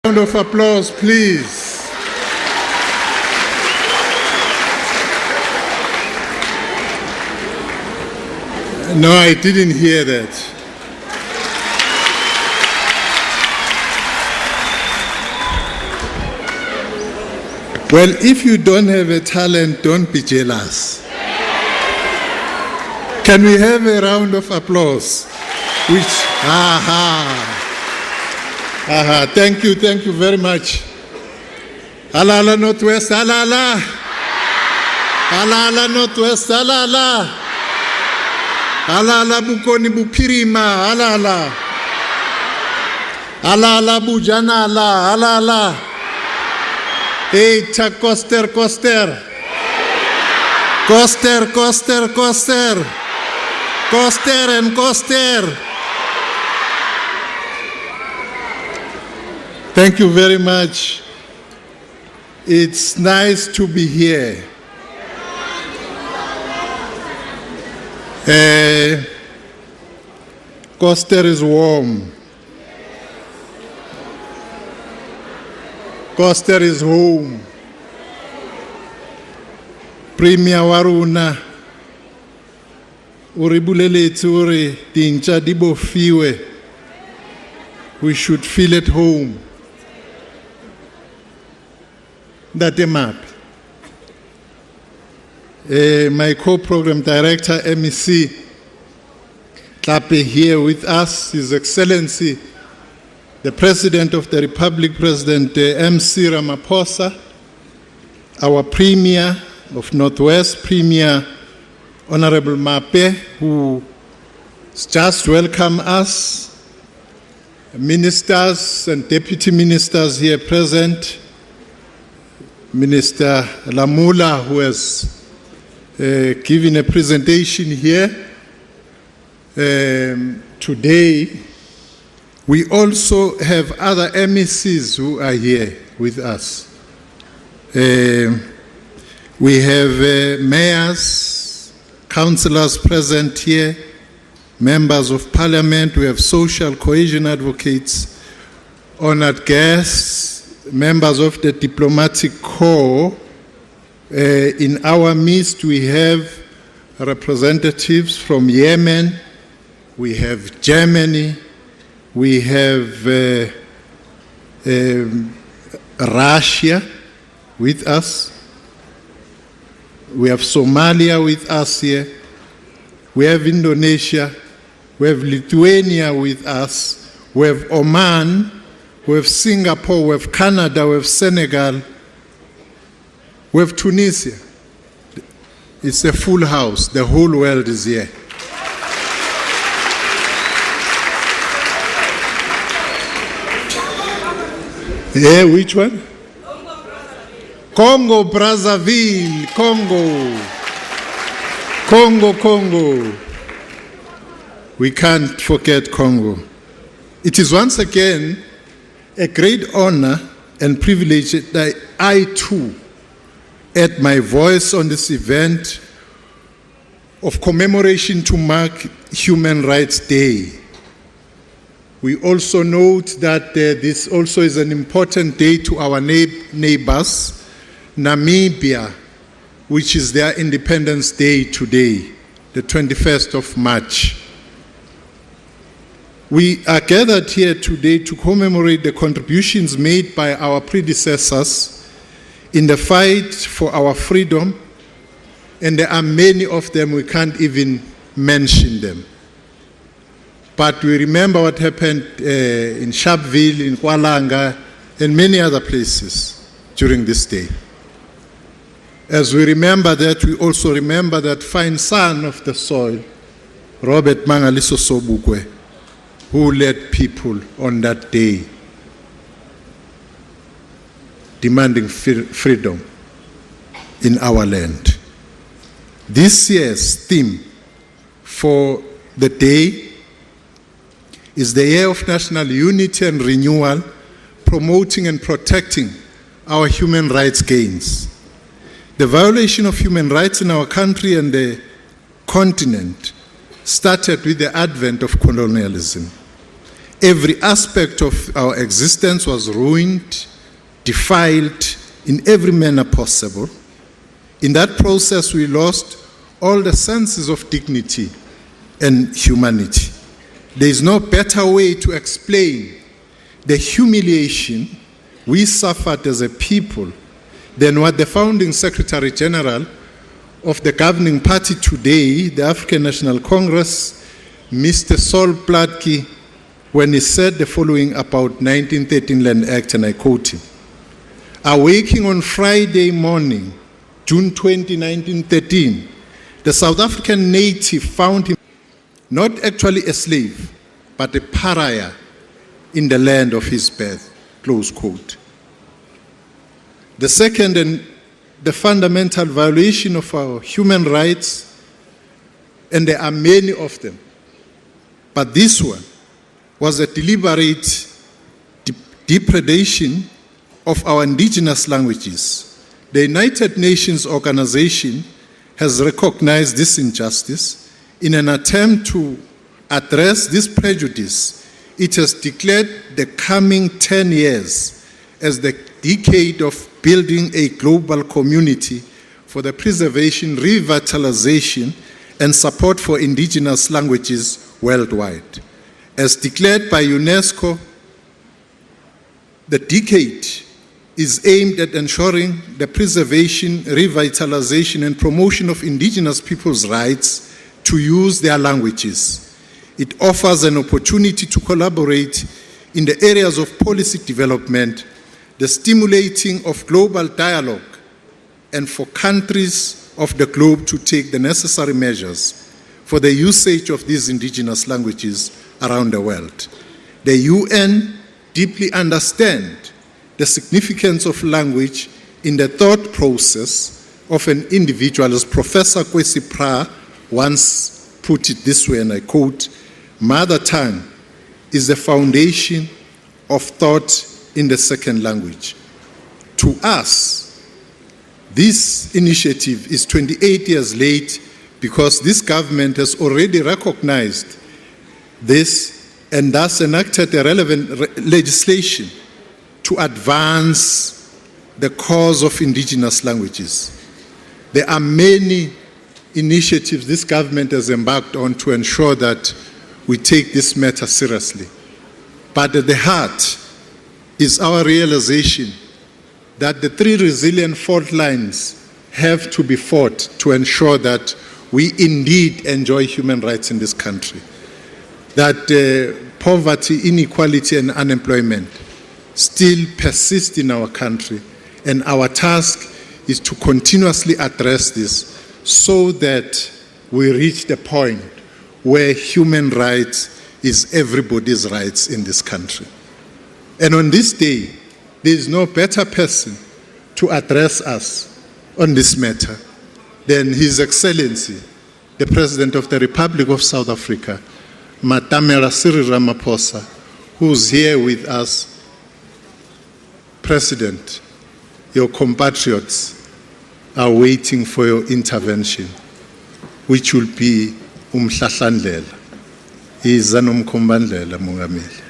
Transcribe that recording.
Round of applause, please. No, I didn't hear that. Well, if you don't have a talent, don't be jealous. Can we have a round of applause? Thank you very much. Alala Northwest, alala. Alala Northwest, alala. Alala Bukoni Bupirima, alala. Alala Bujanala, alala. Eita Koster. Koster. Koster and Koster. Thank you very much. It's nice to be here. Koster is warm. Koster is home. Premier Waruna. Uribulele uri tincha dibo fiwe. We should feel at home. That map. My co-program director, MEC, Klape, here with us, His Excellency, the President of the Republic, President MC Ramaphosa, our Premier of Northwest, Premier Honorable Mape, who just welcomed us, ministers and deputy ministers here present, Minister Lamula, who has given a presentation here. Today, we also have other MECs who are here with us. We have mayors, councillors present here, members of parliament, we have social cohesion advocates, honored guests, members of the diplomatic corps. In our midst, we have representatives from Yemen, we have Germany, we have Russia with us, we have Somalia with us here, we have Indonesia, we have Lithuania with us, we have Oman, we have Singapore, we have Canada, we have Senegal, we have Tunisia. It's a full house. The whole world is here. Yeah, which one? Congo, Brazzaville, Congo. We can't forget Congo. It is once again a great honor and privilege that I too add my voice on this event of commemoration to mark Human Rights Day. We also note that this also is an important day to our neighbors, Namibia, which is their Independence Day today, the 21st of March. We are gathered here today to commemorate the contributions made by our predecessors in the fight for our freedom, and there are many of them, we can't even mention them. But we remember what happened in Sharpeville, in Kualanga, and many other places during this day. As we remember that, we also remember that fine son of the soil, Robert Mangaliso Sobukwe, who led people on that day demanding freedom in our land. This year's theme for the day is the Year of National Unity and Renewal, promoting and protecting our human rights gains. The violation of human rights in our country and the continent started with the advent of colonialism. Every aspect of our existence was ruined, defiled in every manner possible. In that process, we lost all the senses of dignity and humanity. There is no better way to explain the humiliation we suffered as a people than what the founding Secretary General of the governing party today, the African National Congress, Mr. Sol Plaatje, when he said the following about 1913 Land Act, and I quote him: "Awaking on Friday morning, June 20, 1913, the South African native found him not actually a slave, but a pariah in the land of his birth," close quote. The second and the fundamental violation of our human rights, and there are many of them, but this one was a deliberate depredation of our indigenous languages. The United Nations organization has recognized this injustice. In an attempt to address this prejudice, it has declared the coming 10 years as the decade of building a global community for the preservation, revitalization, and support for indigenous languages worldwide. As declared by UNESCO, the decade is aimed at ensuring the preservation, revitalization, and promotion of indigenous peoples' rights to use their languages. It offers an opportunity to collaborate in the areas of policy development, the stimulating of global dialogue, and for countries of the globe to take the necessary measures for the usage of these indigenous languages around the world. The UN deeply understands the significance of language in the thought process of an individual, as Professor Kwesi Pra once put it this way, and I quote: "Mother tongue is the foundation of thought in the second language." To us, this initiative is 28 years late because this government has already recognized this and thus enacted the relevant legislation to advance the cause of indigenous languages. There are many initiatives this government has embarked on to ensure that we take this matter seriously. But at the heart is our realization that the three resilient fault lines have to be fought to ensure that we indeed enjoy human rights in this country. That poverty, inequality, and unemployment still persist in our country, and our task is to continuously address this so that we reach the point where human rights is everybody's rights in this country. And on this day, there is no better person to address us on this matter than His Excellency, the President of the Republic of South Africa, Matamela Cyril Ramaphosa, who's here with us. President, your compatriots are waiting for your intervention, which will be umhlahlandlela. Iza nomkhombandlela, Mongameli.